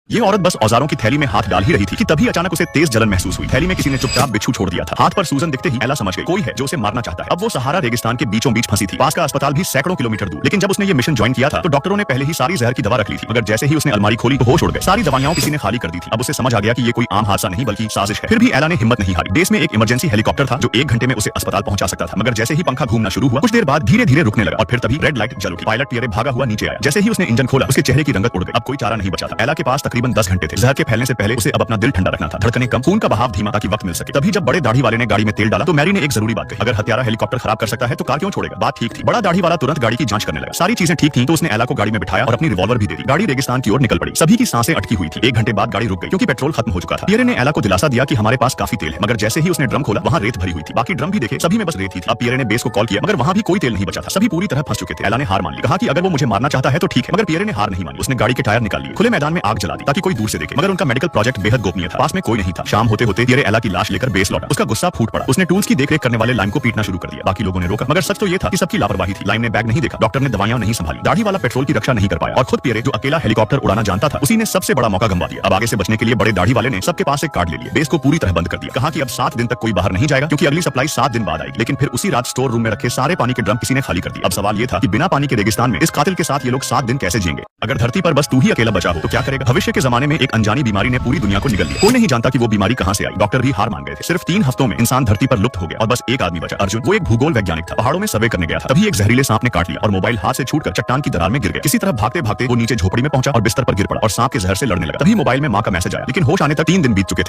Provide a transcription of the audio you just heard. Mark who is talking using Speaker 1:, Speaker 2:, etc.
Speaker 1: ये औरत बस औजारों की थैली में हाथ डाल ही रही थी कि तभी अचानक उसे तेज जलन महसूस हुई। थैली में किसी ने चुपचाप बिच्छू छोड़ दिया था। हाथ पर सूजन दिखते ही एला समझ गई कोई है जो उसे मारना चाहता है। अब वो सहारा रेगिस्तान के बीचों बीच फंसी थी। पास का अस्पताल भी सैकड़ों किलोमीटर दूर। लेकिन जब उसने ये मिशन ज्वाइन किया था तो डॉक्टरों ने पहले ही सारी जहर की दवा रख ली थी। मगर जैसे ही उसने अलमारी खोली तो होश उड़ गए। सारी दवाइयां किसी ने खाली कर दी थी। अब उसे समझ आ गया कि ये कोई आम हादसा नहीं बल्कि साजिश है। फिर भी एला ने हिम्मत नहीं हारी। देश में एक इमरजेंसी हेलीकॉप्टर था जो 1 घंटे में उसे अस्पताल पहुंचा सकता था। मगर जैसे ही पंखा घूमना शुरू हुआ कुछ देर बाद धीरे धीरे रुकने लगा और फिर तभी रेड लाइट जल उठी। पायलट पियरे भागा हुआ नीचे आया। जैसे ही उसने इंजन खोला उसके चेहरे की रंगत उड़ गई। अब कोई चारा नहीं बचा था। एला के पास तकरीबन 10 घंटे थे। जहर के फैलने से पहले उसे अब अपना दिल ठंडा रखना था, धड़कनें कम, खून का बहाव धीमा ताकि वक्त मिल सके। तभी जब बड़े दाढ़ी वाले ने गाड़ी में तेल डाला तो मैरी ने एक जरूरी बात कही, अगर हत्यारा हेलीकॉप्टर खराब कर सकता है तो कार क्यों छोड़ेगा। बात ठीक थी। बड़ा दाढ़ी वाला तुरंत गाड़ी की जांच करने लगा। सारी चीजें ठीक थी तो उसने एला को गाड़ी में बिठाया और अपनी रिवॉल्वर भी दे दी। गाड़ी रेगिस्तान की ओर निकल पड़ी। सभी की सांसें अटकी हुई थी। 1 घंटे बाद गाड़ी रुक गई क्योंकि पेट्रोल खत्म हो चुका था। पियरे ने एला को दिलासा दिया कि हमारे पास काफी तेल है। मगर जैसे ही उसने ड्रम खोला वहां रेत भरी हुई थी। बाकी ड्रम भी देखे, सभी में बस रेत ही थी। अब पियरे ने बेस को कॉल किया मगर वहां भी कोई तेल नहीं बचा था। सभी पूरी तरह फंस चुके थे। एला ने हार मान ली। कहा कि अगर वो मुझे मारना चाहता है तो ठीक है। मगर पियरे ने हार नहीं मानी। उसने गाड़ी के टायर निकाल लिए, खुले मैदान में आग जला दी ताकि कोई दूर से देखे। मगर उनका मेडिकल प्रोजेक्ट बेहद गोपनीय था। पास में कोई नहीं था। शाम होते होते पियरे एला की लाश लेकर बेस लौटा। उसका गुस्सा फूट पड़ा। उसने टूल्स की देखरेख करने वाले लाइम को पीटना शुरू कर दिया। बाकी लोगों ने रोका मगर सच तो ये था कि सबकी लापरवाही थी। लाइम ने बैग नहीं देखा, डॉक्टर ने दवाइयां नहीं संभाली, दाढ़ी वाला पेट्रोल की रक्षा नहीं कर पाया और खुद पियरे जो अकेला हेलीकॉप्टर उड़ाना जानता था उसी ने सबसे बड़ा मौका गंवा दिया। अब आगे से बचने के लिए बड़े दाढ़ी वाले ने सबके पास से कार्ड ले लिए। बेस को पूरी तरह बंद कर दिया। कहा कि अब 7 दिन तक कोई बाहर नहीं जाएगा क्योंकि अगली सप्लाई 7 दिन बाद आएगी। लेकिन फिर उसी रात स्टोर रूम में रखे सारे पानी के ड्रम किसी ने खाली कर दिए। अब सवाल ये था कि बिना पानी के रेगिस्तान में इस कातिल के साथ ये लोग 7 दिन कैसे जिएंगे। अगर धरती पर बस तू ही अकेला बचा हो तो क्या करेगा। भविष्य के जमाने में एक अनजानी बीमारी ने पूरी दुनिया को निगल लिया। कोई नहीं जानता कि वो बीमारी कहां से आई। डॉक्टर भी हार मान गए थे। सिर्फ 3 हफ्तों में इंसान धरती पर लुप्त हो गया और बस एक आदमी बचा, अर्जुन। वो एक भूगोल वैज्ञानिक था। पहाड़ों में सर्वे करने गया था। तभी एक जहरीले सांप ने काट लिया और मोबाइल हाथ से छूटकर चट्टान की दरार में गिर गया। किसी तरह भागते भागते वो नीचे झोपड़ी में पहुंचा और बिस्तर पर गिर पड़ा और सांप के जहर से लड़ने लगा। तभी मोबाइल में मां का मैसेज आया। लेकिन होश आने तक 3 दिन बीत चुके थे।